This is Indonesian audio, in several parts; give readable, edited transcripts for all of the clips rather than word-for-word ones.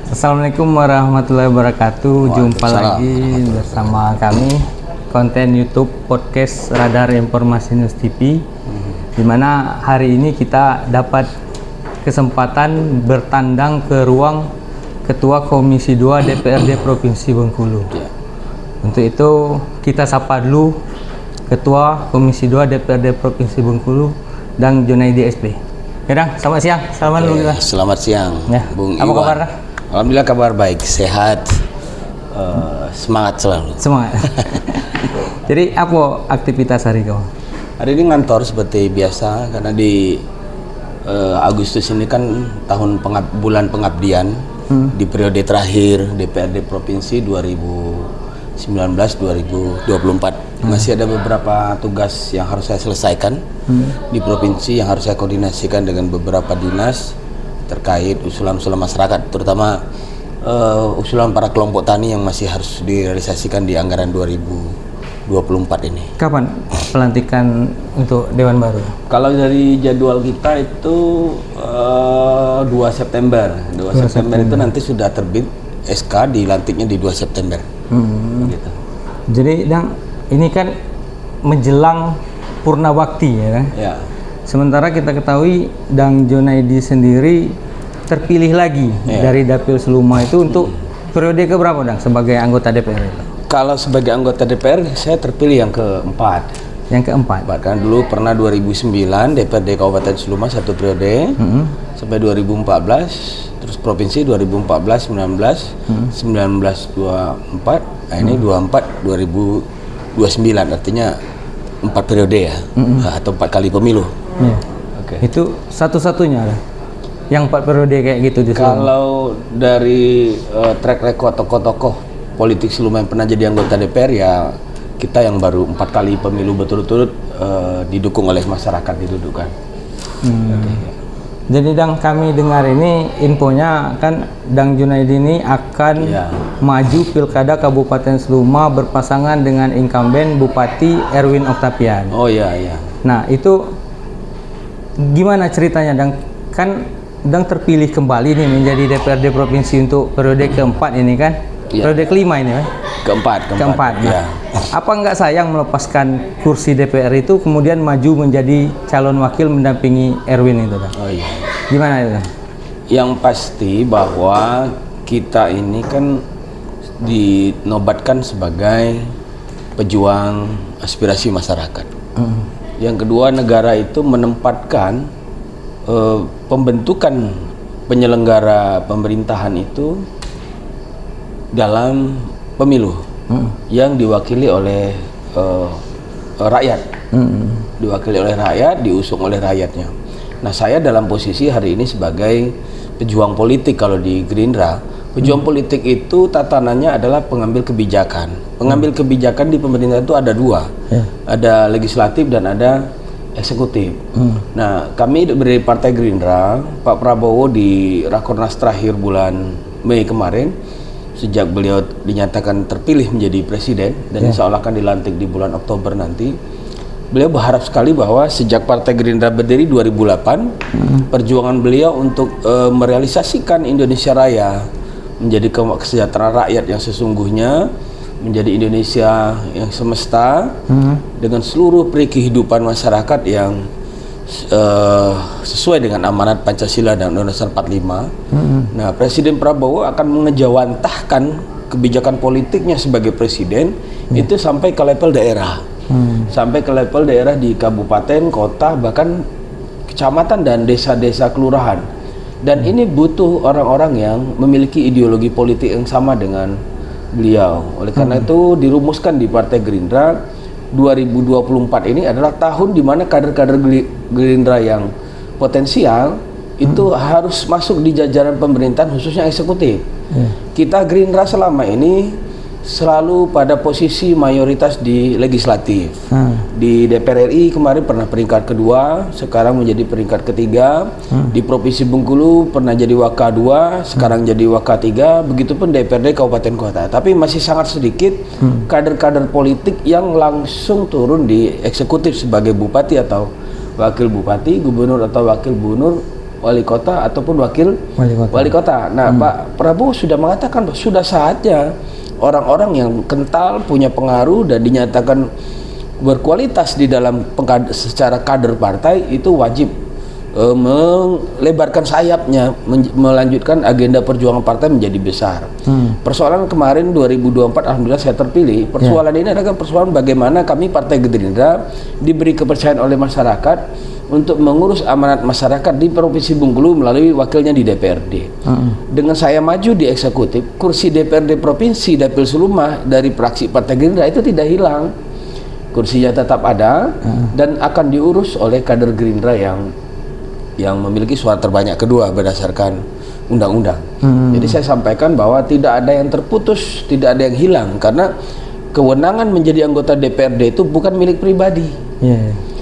Assalamualaikum warahmatullahi wabarakatuh. Jumpa lagi bersama kami konten YouTube podcast Radar Informasi News TV. Dimana hari ini kita dapat kesempatan bertandang ke ruang Ketua Komisi 2 DPRD Provinsi Bengkulu. Untuk itu kita sapa dulu Ketua Komisi 2 DPRD Provinsi Bengkulu dan Junaidi SP. Ya, selamat siang. Selamat siang, ya. Bung Apa Iwan. kabar? Alhamdulillah kabar baik, sehat, semangat selalu. Semangat. Jadi apa aktivitas hari kamu? Hari ini ngantor seperti biasa karena di Agustus ini kan bulan pengabdian di periode terakhir DPRD Provinsi 2019-2024. Masih ada beberapa tugas yang harus saya selesaikan di provinsi yang harus saya koordinasikan dengan beberapa dinas terkait usulan-usulan masyarakat, terutama usulan para kelompok tani yang masih harus direalisasikan di anggaran 2024 ini. Kapan Pelantikan untuk Dewan Baru? Kalau dari jadwal kita itu 2 September. 2 September itu nanti sudah terbit SK, dilantiknya di 2 September. Gitu. Jadi ini kan menjelang Purnawakti ya kan? Ya. Sementara kita ketahui Dang Junaidi sendiri terpilih lagi dari Dapil Seluma itu untuk periode keberapa Dang sebagai anggota DPR itu? Kalau sebagai anggota DPR saya terpilih yang keempat. Yang keempat? Bahkan dulu pernah 2009 DPRD Kabupaten Seluma satu periode sampai 2014, terus provinsi 2014, 19, 19, 24, nah ini 24, 2029, artinya 4 periode ya, atau 4 kali pemilu. Itu satu-satunya lah yang 4 periode kayak gitu di Seluma. Kalau dari track record tokoh-tokoh politik Seluma yang pernah jadi anggota DPR ya kita yang baru 4 kali pemilu berturut-turut didukung oleh masyarakat didudukan. Jadi Dang, kami dengar ini infonya kan Dang Junaidi ini akan maju Pilkada Kabupaten Seluma berpasangan dengan incumbent Bupati Erwin Octavian. Oh iya. Nah itu gimana ceritanya Dang? Kan Dang terpilih kembali nih menjadi DPRD Provinsi untuk periode keempat ini kan? Periode kelima ini kan? Keempat. Nah, apa nggak sayang melepaskan kursi DPR itu kemudian maju menjadi calon wakil mendampingi Erwin itu Dang? Oh iya. Gimana itu Dang? Yang pasti bahwa kita ini kan dinobatkan sebagai pejuang aspirasi masyarakat. Yang kedua, negara itu menempatkan pembentukan penyelenggara pemerintahan itu dalam pemilu yang diwakili oleh rakyat, diusung oleh rakyatnya. Nah, saya dalam posisi hari ini sebagai pejuang politik. Kalau di Gerindra, pejuang politik itu tatanannya adalah pengambil kebijakan. Pengambil kebijakan di pemerintah itu ada dua, ada legislatif dan ada eksekutif. Nah, kami dari Partai Gerindra, Pak Prabowo di Rakornas terakhir bulan Mei kemarin, sejak beliau dinyatakan terpilih menjadi presiden dan insya Allah akan dilantik di bulan Oktober nanti, beliau berharap sekali bahwa sejak Partai Gerindra berdiri 2008, perjuangan beliau untuk merealisasikan Indonesia Raya menjadi kesejahteraan rakyat yang sesungguhnya, menjadi Indonesia yang semesta dengan seluruh peri kehidupan masyarakat yang sesuai dengan amanat Pancasila dan Undang-Undang 45. Nah, Presiden Prabowo akan mengejawantahkan kebijakan politiknya sebagai presiden itu sampai ke level daerah. Sampai ke level daerah di kabupaten, kota, bahkan kecamatan dan desa-desa kelurahan. Dan ini butuh orang-orang yang memiliki ideologi politik yang sama dengan beliau. Oleh karena itu dirumuskan di Partai Gerindra 2024 ini adalah tahun di mana kader-kader Gerindra yang potensial itu harus masuk di jajaran pemerintahan khususnya eksekutif. Kita Gerindra selama ini selalu pada posisi mayoritas di legislatif. Di DPR RI kemarin pernah peringkat kedua, sekarang menjadi peringkat ketiga. Di Provinsi Bengkulu pernah jadi Waka 2, sekarang jadi Waka 3. Begitupun DPRD Kabupaten Kota. Tapi masih sangat sedikit kader-kader politik yang langsung turun di eksekutif sebagai bupati atau wakil bupati, gubernur atau wakil gubernur, wali kota ataupun wakil Wali kota. Nah, Pak Prabowo sudah mengatakan sudah saatnya orang-orang yang kental, punya pengaruh dan dinyatakan berkualitas di dalam secara kader partai itu wajib melebarkan sayapnya, melanjutkan agenda perjuangan partai menjadi besar. Persoalan kemarin 2024 alhamdulillah saya terpilih. Persoalan ini adalah persoalan bagaimana kami Partai Gerindra diberi kepercayaan oleh masyarakat untuk mengurus amanat masyarakat di Provinsi Bengkulu melalui wakilnya di DPRD. Dengan saya maju di eksekutif, kursi DPRD Provinsi Dapil Sulumah dari fraksi Partai Gerindra itu tidak hilang. Kursinya tetap ada dan akan diurus oleh kader Gerindra yang memiliki suara terbanyak kedua berdasarkan undang-undang. Jadi saya sampaikan bahwa tidak ada yang terputus, tidak ada yang hilang, karena kewenangan menjadi anggota DPRD itu bukan milik pribadi.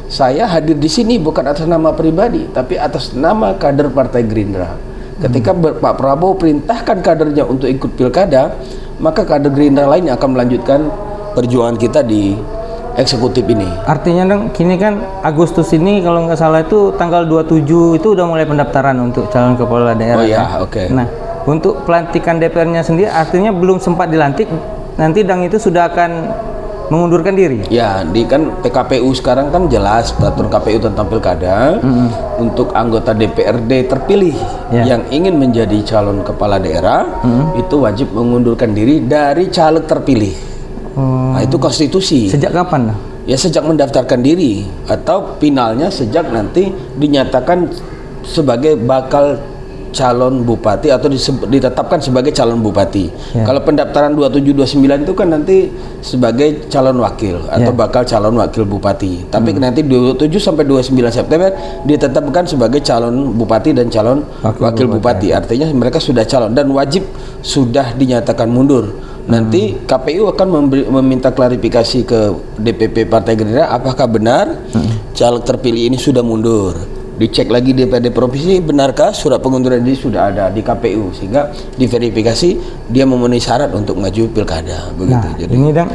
Saya hadir di sini bukan atas nama pribadi, tapi atas nama kader Partai Gerindra. Ketika Pak Prabowo perintahkan kadernya untuk ikut pilkada, maka kader Gerindra lain yang akan melanjutkan perjuangan kita di eksekutif ini. Artinya dong, kini kan Agustus ini kalau nggak salah itu tanggal 27 itu udah mulai pendaftaran untuk calon kepala daerah. Oh iya, oke. Nah, untuk pelantikan DPR-nya sendiri artinya belum sempat dilantik, nanti Dang itu sudah akan mengundurkan diri. Ya, di kan PKPU sekarang kan jelas peraturan KPU tentang pilkada untuk anggota DPRD terpilih yang ingin menjadi calon kepala daerah itu wajib mengundurkan diri dari caleg terpilih. Nah, itu konstitusi. Sejak kapan? Ya sejak mendaftarkan diri atau finalnya sejak nanti dinyatakan sebagai bakal calon bupati atau ditetapkan sebagai calon bupati. Kalau pendaftaran 27-29 itu kan nanti sebagai calon wakil atau bakal calon wakil bupati. Tapi nanti 27 sampai 29 September ditetapkan sebagai calon bupati dan calon wakil bupati. Artinya mereka sudah calon dan wajib sudah dinyatakan mundur. Nanti KPU akan meminta klarifikasi ke DPP Partai Gerindra apakah benar caleg terpilih ini sudah mundur. Dicek lagi DPRD provinsi, benarkah surat pengunduran diri sudah ada di KPU sehingga diverifikasi dia memenuhi syarat untuk maju pilkada begitu. Nah, jadi ini Dang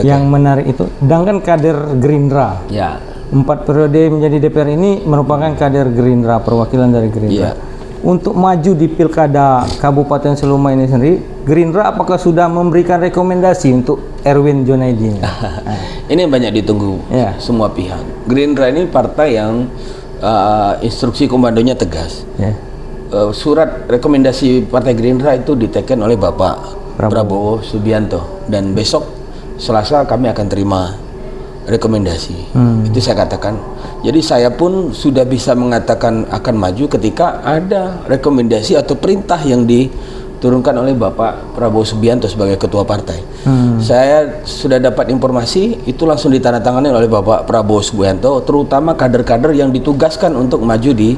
yang menarik itu, Dang kan kader Gerindra. 4 periode menjadi DPR ini merupakan kader Gerindra, perwakilan dari Gerindra. Untuk maju di pilkada Kabupaten Seluma ini sendiri, Gerindra apakah sudah memberikan rekomendasi untuk Erwin Junaidi? Ini banyak ditunggu semua pihak. Gerindra ini partai yang instruksi komandonya tegas. Surat rekomendasi Partai Gerindra itu diteken oleh Bapak Prabowo Subianto dan besok Selasa kami akan terima rekomendasi. Itu saya katakan. Jadi saya pun sudah bisa mengatakan akan maju ketika ada rekomendasi atau perintah yang diturunkan oleh Bapak Prabowo Subianto sebagai ketua partai. Saya sudah dapat informasi itu langsung ditandatangani oleh Bapak Prabowo Subianto, terutama kader-kader yang ditugaskan untuk maju di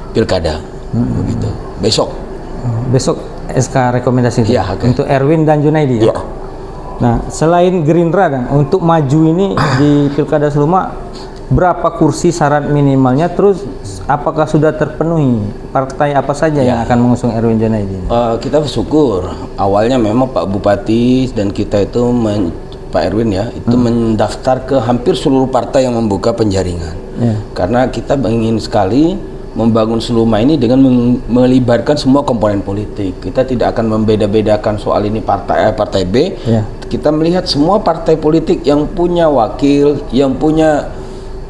pilkada. Begitu. Besok SK rekomendasi itu untuk Erwin dan Junaidi. Nah, selain Gerindra dan untuk maju ini di pilkada Seluma, berapa kursi syarat minimalnya, terus apakah sudah terpenuhi, partai apa saja yang akan mengusung Erwin Junaidi? Kita bersyukur awalnya memang Pak Bupati dan kita itu Pak Erwin itu mendaftar ke hampir seluruh partai yang membuka penjaringan. Karena kita ingin sekali membangun Seluma ini dengan melibatkan semua komponen politik. Kita tidak akan membeda-bedakan soal ini partai B. Kita melihat semua partai politik yang punya wakil, yang punya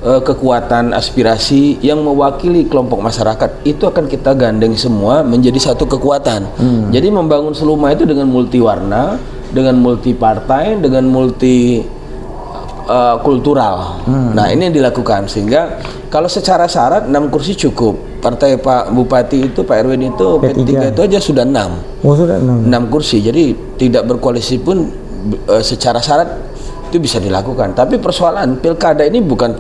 kekuatan aspirasi, yang mewakili kelompok masyarakat, itu akan kita gandeng semua menjadi satu kekuatan. Jadi membangun Seluma itu dengan multi warna, dengan multi partai, dengan multi kultural. Nah, ini yang dilakukan sehingga kalau secara syarat 6 kursi cukup. Partai Pak Bupati itu Pak Erwin itu P3 itu aja sudah 6. Sudah 6 kursi. Jadi tidak berkoalisi pun secara syarat itu bisa dilakukan. Tapi persoalan pilkada ini bukan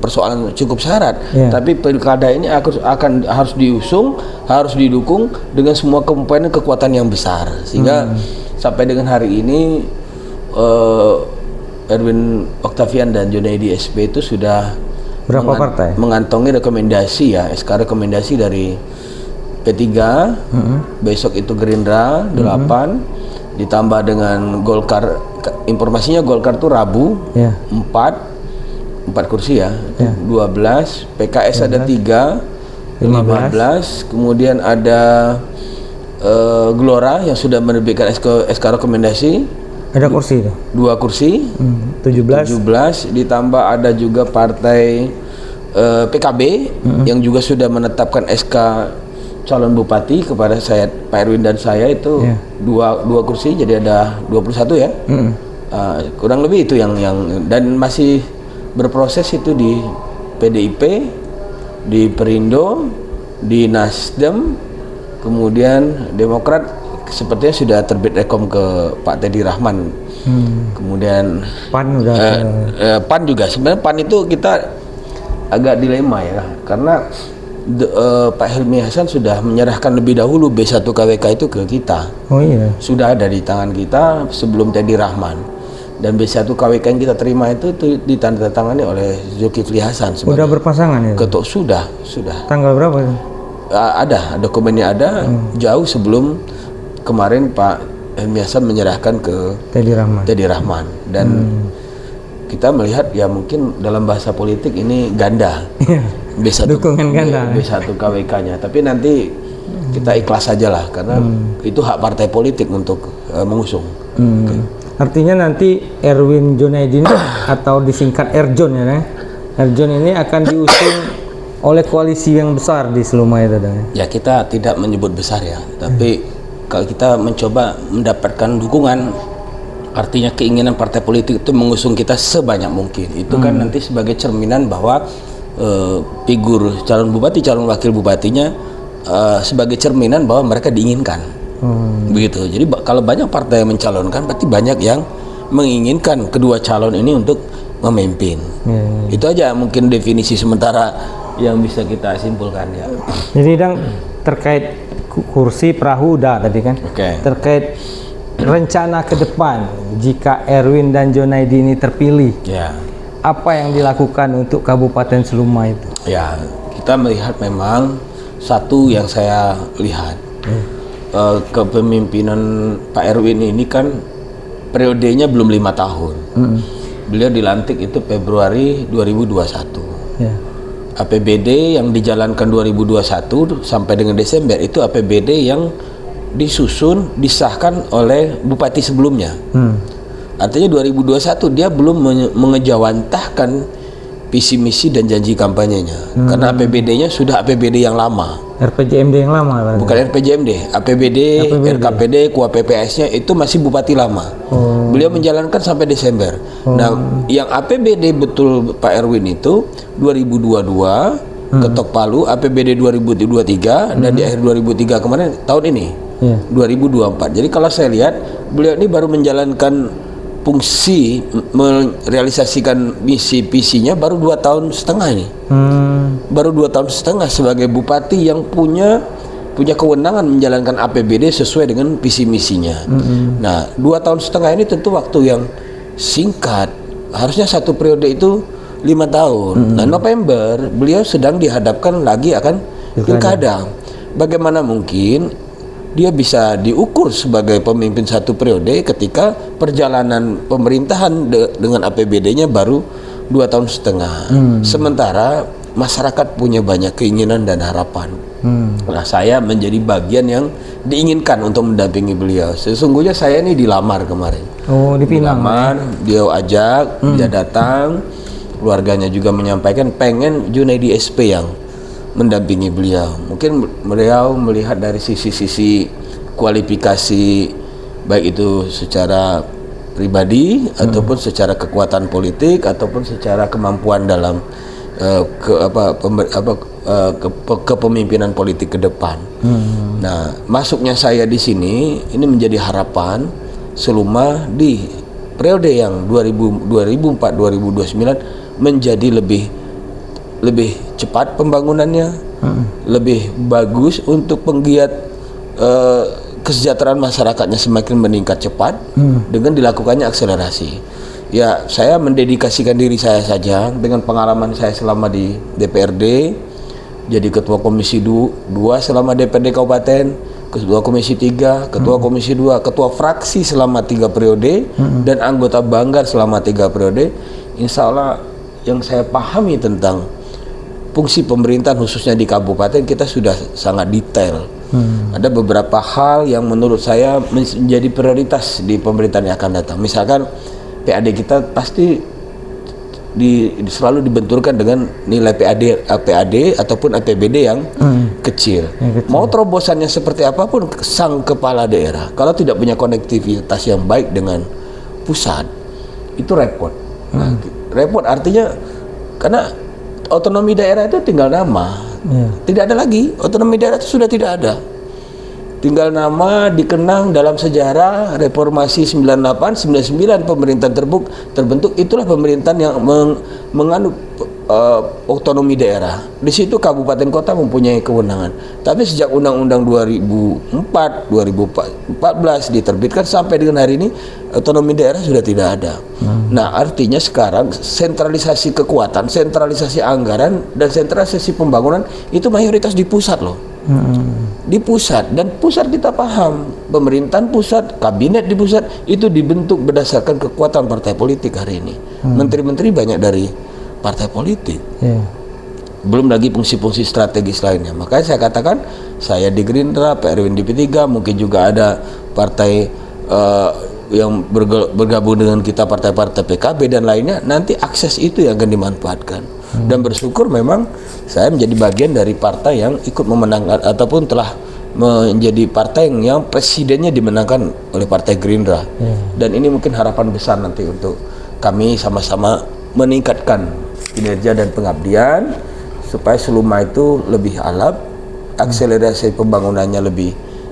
persoalan cukup syarat, tapi pilkada ini harus diusung, harus didukung dengan semua komponen kekuatan yang besar. Sehingga sampai dengan hari ini Erwin Octavian dan Junaidi SB itu sudah berapa partai mengantongi rekomendasi SK rekomendasi dari P3, besok itu Gerindra 8, ditambah dengan Golkar. Informasinya Golkar tuh Rabu 4 kursi 12, PKS ada 3, 15. Kemudian ada Gelora yang sudah menerbitkan SK rekomendasi. Ada kursi itu? 2 kursi. 17. Ditambah ada juga partai PKB yang juga sudah menetapkan SK calon bupati kepada saya, Pak Erwin dan saya itu dua kursi, jadi ada 21 ya. Kurang lebih itu yang dan masih berproses itu di PDIP, di Perindo, di Nasdem, kemudian Demokrat sepertinya sudah terbit rekom ke Pak Teddy Rahman. Kemudian PAN udah PAN juga. Sebenarnya PAN itu kita agak dilema ya, karena Pak Helmi Hasan sudah menyerahkan lebih dahulu B1 KWK itu ke kita. Oh iya. Sudah ada di tangan kita sebelum Teddy Rahman. Dan B1 KWK yang kita terima itu ditandatangani oleh Zulkifli Hasan sebagai udah berpasangan ya? ketua. Sudah. Tanggal berapa itu? Ada dokumennya, ada jauh sebelum kemarin Pak Helmi Hasan menyerahkan ke Teddy Rahman. Dan kita melihat ya mungkin dalam bahasa politik ini ganda. B1 dukungan ganda. B1 KWK-nya. Tapi nanti kita ikhlas saja lah, karena itu hak partai politik untuk mengusung. Artinya nanti Erwin Junaidi atau disingkat Erjon ya, Erjon ini akan diusung oleh koalisi yang besar di Seluma itu, ya. Kita tidak menyebut besar ya, tapi kalau kita mencoba mendapatkan dukungan, artinya keinginan partai politik itu mengusung kita sebanyak mungkin. Itu kan nanti sebagai cerminan bahwa figur calon bupati, calon wakil bupatinya sebagai cerminan bahwa mereka diinginkan. Begitu. Jadi kalau banyak partai yang mencalonkan, berarti banyak yang menginginkan kedua calon ini untuk memimpin. Itu aja mungkin definisi sementara yang bisa kita simpulkan ya. Jadi terkait kursi perahu udah tadi kan. Terkait rencana ke depan jika Erwin dan Junaidi ini terpilih, apa yang dilakukan untuk Kabupaten Seluma itu? Ya, kita melihat memang satu yang saya lihat kepemimpinan Pak Erwin ini kan periodenya belum 5 tahun. Beliau dilantik itu Februari 2021. APBD yang dijalankan 2021 sampai dengan Desember itu APBD yang disusun, disahkan oleh bupati sebelumnya. Artinya 2021 dia belum mengejawantahkan visi misi dan janji kampanyenya. Karena APBD-nya sudah APBD yang lama. RPJMD yang lama berarti? Bukan RPJMD, APBD. RKPD, KUAPPS-nya itu masih bupati lama. Beliau menjalankan sampai Desember. Nah, yang APBD betul Pak Erwin itu 2022 ketok palu, APBD 2023 dan di akhir 2003 kemarin tahun ini 2024. Jadi kalau saya lihat beliau ini baru menjalankan fungsi merealisasikan misi visinya baru 2 tahun setengah ini. Baru 2 tahun setengah sebagai bupati yang punya kewenangan menjalankan APBD sesuai dengan visi misinya. Nah, 2 tahun setengah ini tentu waktu yang singkat. Harusnya 1 periode itu 5 tahun. Nah, November beliau sedang dihadapkan lagi akan pilkada. Bagaimana mungkin dia bisa diukur sebagai pemimpin 1 periode ketika perjalanan pemerintahan dengan APBD-nya baru 2 tahun setengah. Sementara masyarakat punya banyak keinginan dan harapan. Nah, saya menjadi bagian yang diinginkan untuk mendampingi beliau. Sesungguhnya saya ini dilamar kemarin. Dipinang. Dilamar, dia ajak, dia datang, keluarganya juga menyampaikan pengen Junaidi SP yang mendampingi beliau. Mungkin beliau melihat dari sisi-sisi kualifikasi, baik itu secara pribadi ataupun secara kekuatan politik ataupun secara kemampuan dalam kepemimpinan politik ke depan. Nah, masuknya saya di sini ini menjadi harapan Seluma di periode yang 2004-2029 menjadi lebih cepat pembangunannya, lebih bagus untuk penggiat kesejahteraan masyarakatnya semakin meningkat cepat dengan dilakukannya akselerasi. Ya, saya mendedikasikan diri saya saja dengan pengalaman saya selama di DPRD, jadi ketua komisi 2 selama DPRD Kabupaten, ketua komisi 3, ketua komisi 2, ketua fraksi selama 3 periode dan anggota Banggar selama 3 periode. Insya Allah yang saya pahami tentang fungsi pemerintahan khususnya di kabupaten kita sudah sangat detail. Ada beberapa hal yang menurut saya menjadi prioritas di pemerintahan yang akan datang. Misalkan PAD kita pasti selalu dibenturkan dengan nilai PAD ataupun APBD yang kecil. Mau terobosannya seperti apapun sang kepala daerah, kalau tidak punya konektivitas yang baik dengan pusat, itu repot. Nah, repot artinya karena otonomi daerah itu tinggal nama, tidak ada lagi. Otonomi daerah itu sudah tidak ada, tinggal nama dikenang dalam sejarah reformasi 98, 99 pemerintahan terbentuk. Itulah pemerintahan yang menganut otonomi daerah. Di situ kabupaten kota mempunyai kewenangan. Tapi sejak Undang-Undang 2014 diterbitkan sampai dengan hari ini otonomi daerah sudah tidak ada. Nah, artinya sekarang sentralisasi kekuatan, sentralisasi anggaran, dan sentralisasi pembangunan itu mayoritas di pusat loh. Di pusat, dan pusat kita paham, pemerintahan pusat, kabinet di pusat itu dibentuk berdasarkan kekuatan partai politik hari ini. Menteri-menteri banyak dari partai politik. Belum lagi fungsi-fungsi strategis lainnya. Makanya saya katakan, saya di Gerindra, Pak Erwin di P3, mungkin juga ada partai yang bergabung dengan kita, partai-partai PKB dan lainnya, nanti akses itu yang akan dimanfaatkan. Dan bersyukur memang saya menjadi bagian dari partai yang ikut memenangkan ataupun telah menjadi partai yang presidennya dimenangkan oleh Partai Gerindra. Dan ini mungkin harapan besar nanti untuk kami sama-sama meningkatkan kinerja dan pengabdian supaya Seluma itu lebih alap, akselerasi pembangunannya lebih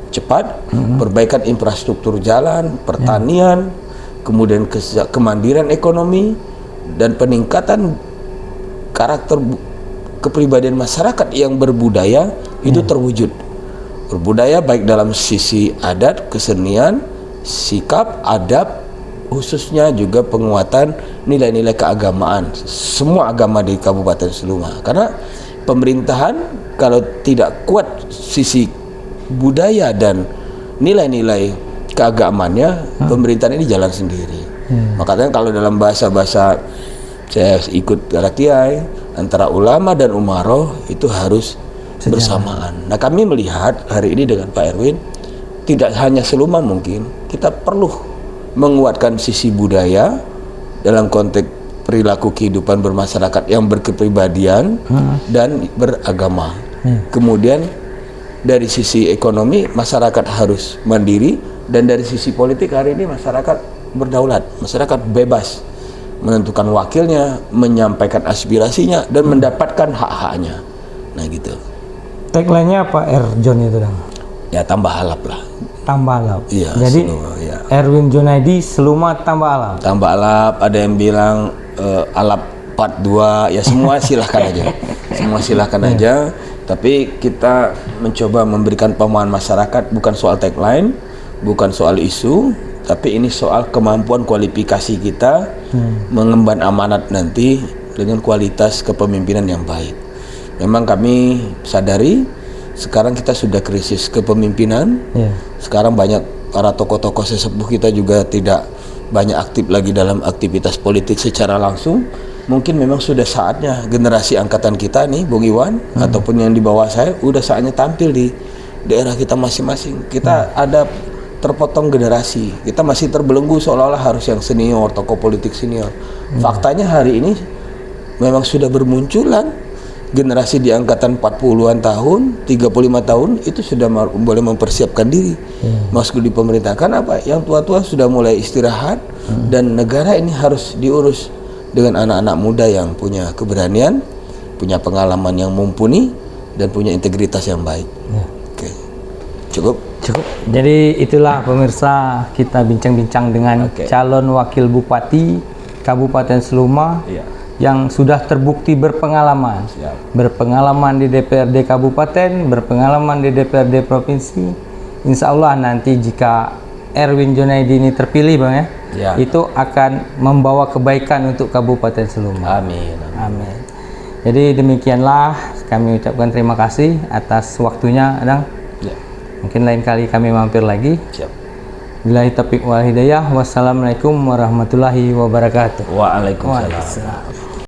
cepat, perbaikan infrastruktur jalan, pertanian, kemudian kemandirian ekonomi, dan peningkatan karakter kepribadian masyarakat yang berbudaya itu terwujud. Berbudaya baik dalam sisi adat, kesenian, sikap, adab, khususnya juga penguatan nilai-nilai keagamaan, semua agama di Kabupaten Seluma. Karena pemerintahan kalau tidak kuat sisi budaya dan nilai-nilai keagamannya, pemerintahan ini jalan sendiri. Makanya kalau dalam bahasa-bahasa saya ikut kiai, antara ulama dan umaroh itu harus bersamaan. Nah, kami melihat hari ini dengan Pak Erwin, tidak hanya Seluma, mungkin kita perlu menguatkan sisi budaya dalam konteks perilaku kehidupan bermasyarakat yang berkepribadian dan beragama. Kemudian dari sisi ekonomi masyarakat harus mandiri, dan dari sisi politik hari ini masyarakat berdaulat, masyarakat bebas menentukan wakilnya, menyampaikan aspirasinya, dan mendapatkan hak-haknya. Nah gitu. Tagline-nya apa John itu dong? Ya tambah alap lah. Tambah alap. Iya. Jadi Seluma, ya. Erwin Junaidi Seluma tambah alap. Tambah alap. Ada yang bilang alap part 2. Ya semua silahkan aja. Semua silahkan aja. Tapi kita mencoba memberikan pemahaman masyarakat, bukan soal tagline, bukan soal isu, tapi ini soal kemampuan kualifikasi kita mengemban amanat nanti dengan kualitas kepemimpinan yang baik. Memang kami sadari sekarang kita sudah krisis kepemimpinan. Sekarang banyak para tokoh-tokoh sesepuh kita juga tidak banyak aktif lagi dalam aktivitas politik secara langsung. Mungkin memang sudah saatnya generasi angkatan kita nih, Bung Iwan, ataupun yang di bawah saya, udah saatnya tampil di daerah kita masing-masing. Kita ada terpotong generasi, kita masih terbelenggu seolah-olah harus yang senior, tokoh politik senior. Faktanya hari ini memang sudah bermunculan generasi di angkatan 40-an tahun, 35 tahun itu sudah boleh mempersiapkan diri masuk di pemerintahan. Karena apa? Yang tua-tua sudah mulai istirahat, dan negara ini harus diurus dengan anak-anak muda yang punya keberanian, punya pengalaman yang mumpuni, dan punya integritas yang baik. Oke. Cukup. Jadi itulah pemirsa, kita bincang-bincang dengan calon wakil bupati Kabupaten Seluma yang sudah terbukti berpengalaman. Berpengalaman di DPRD Kabupaten, berpengalaman di DPRD Provinsi. Insya Allah nanti jika Erwin Junaidi ini terpilih, Bang ya, itu akan membawa kebaikan untuk Kabupaten Seluma. Amin. Jadi demikianlah, kami ucapkan terima kasih atas waktunya, Adang. Mungkin lain kali kami mampir lagi. Billahi taufiq wal hidayah. Wassalamualaikum warahmatullahi wabarakatuh. Waalaikumsalam.